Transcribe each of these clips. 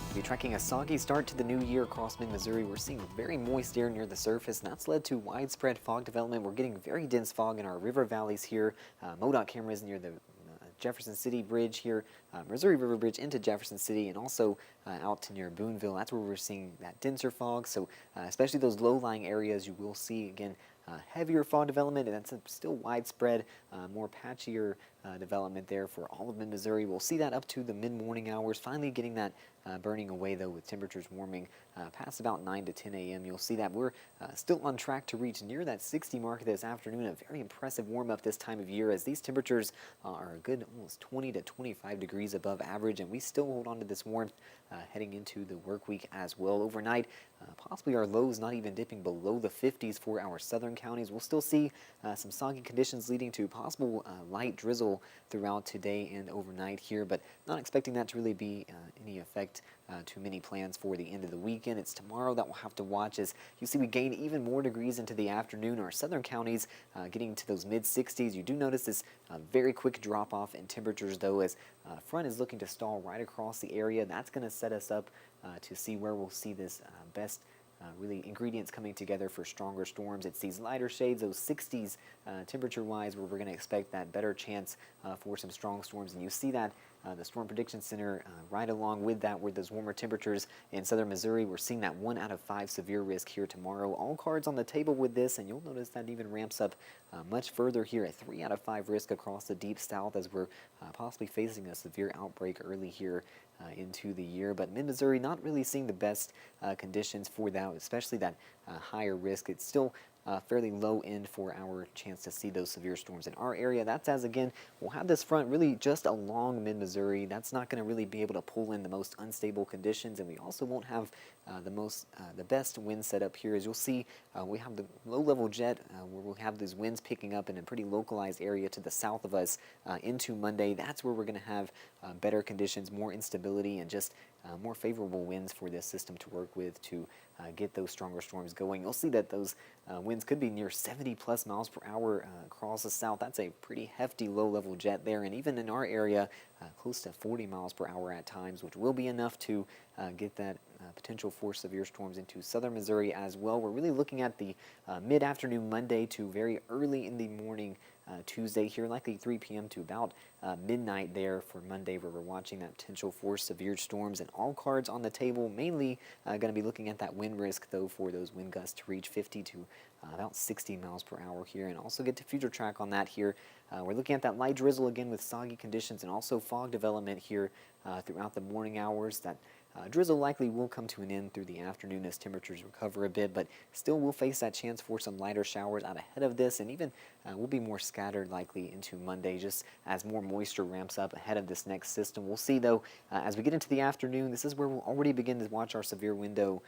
We'll be tracking a soggy start to the new year across mid-Missouri. We're seeing very moist air near the surface, and that's led to widespread fog development. We're getting very dense fog in our river valleys here. MoDOT cameras near the Jefferson City Bridge here, Missouri River Bridge into Jefferson City, and also out to near Boonville. That's where we're seeing that denser fog. So especially those low-lying areas, you will see again heavier fog development, and that's still widespread, more patchier development there for all of mid-Missouri. We'll see that up to the mid-morning hours, finally getting that burning away though with temperatures warming past about 9 to 10 a.m. You'll see that we're still on track to reach near that 60 mark this afternoon. A very impressive warm up this time of year as these temperatures are a good almost 20 to 25 degrees above average, and we still hold on to this warmth heading into the work week as well. Overnight, possibly our lows not even dipping below the 50s for our southern counties. We'll still see some soggy conditions leading to possible light drizzle throughout today and overnight here, but not expecting that to really be any effect to many plans for the end of the weekend. It's tomorrow that we'll have to watch as you see we gain even more degrees into the afternoon. Our southern counties getting to those mid-60s. You do notice this very quick drop off in temperatures though as front is looking to stall right across the area. That's going to set us up to see where we'll see this best really ingredients coming together for stronger storms. It's these lighter shades, those 60s temperature-wise, where we're going to expect that better chance for some strong storms. And you see that the Storm Prediction Center right along with that, with those warmer temperatures in southern Missouri. We're seeing that 1 out of 5 severe risk here tomorrow. All cards on the table with this, and you'll notice that even ramps up much further here at 3 out of 5 risk across the deep south as we're possibly facing a severe outbreak early here into the year. But mid-Missouri not really seeing the best conditions for that, especially that higher risk. It's still fairly low end for our chance to see those severe storms in our area. That's as again, we'll have this front really just along mid-Missouri. That's not going to really be able to pull in the most unstable conditions, and we also won't have the best wind setup here. As you'll see, we have the low-level jet where we'll have these winds picking up in a pretty localized area to the south of us into Monday. That's where we're going to have better conditions, more instability, and just more favorable winds for this system to work with to get those stronger storms going. You'll see that those winds could be near 70 plus miles per hour across the south. That's a pretty hefty low-level jet there, and even in our area, close to 40 miles per hour at times, which will be enough to get that potential for severe storms into southern Missouri as well. We're really looking at the mid-afternoon Monday to very early in the morning Tuesday here, likely 3 p.m. to about midnight there for Monday, where we're watching that potential for severe storms, and all cards on the table. Mainly going to be looking at that wind risk though for those wind gusts to reach 50 to about 60 miles per hour here, and also get to future track on that here. We're looking at that light drizzle again with soggy conditions and also fog development here throughout the morning hours. That drizzle likely will come to an end through the afternoon as temperatures recover a bit, but still we'll face that chance for some lighter showers out ahead of this, and even will be more scattered likely into Monday just as more moisture ramps up ahead of this next system. We'll see though as we get into the afternoon, this is where we'll already begin to watch our severe window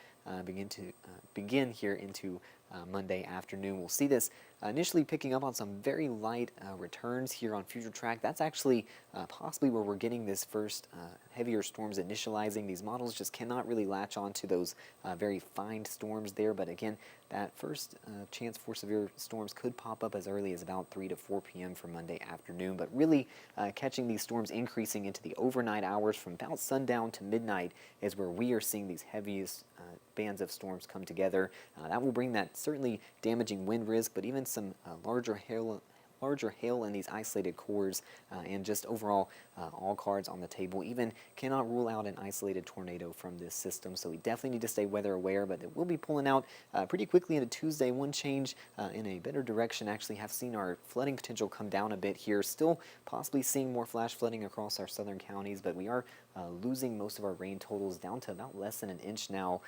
begin here into Monday afternoon. We'll see this initially picking up on some very light returns here on future track. That's actually possibly where we're getting this first heavier storms initializing. These models just cannot really latch on to those very fine storms there, but again, that first chance for severe storms could pop up as early as about 3 to 4 p.m. for Monday afternoon, but really catching these storms increasing into the overnight hours from about sundown to midnight is where we are seeing these heaviest bands of storms come together. That will bring that certainly damaging wind risk, but even some larger hail in these isolated cores, and just overall all cards on the table. Even cannot rule out an isolated tornado from this system, so we definitely need to stay weather aware, but it will be pulling out pretty quickly into Tuesday. One change in a better direction, actually have seen our flooding potential come down a bit here. Still possibly seeing more flash flooding across our southern counties, but we are losing most of our rain totals down to about less than an inch now,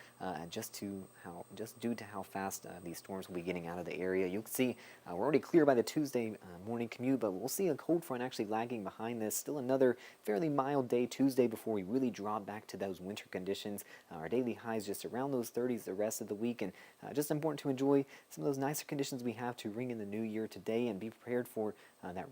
just due to how fast these storms will be getting out of the area. You can see we're already clear by the Tuesday morning commute, but we'll see a cold front actually lagging behind this. Still another fairly mild day Tuesday before we really drop back to those winter conditions. Our daily highs just around those 30s the rest of the week, and just important to enjoy some of those nicer conditions we have to ring in the new year today and be prepared for that round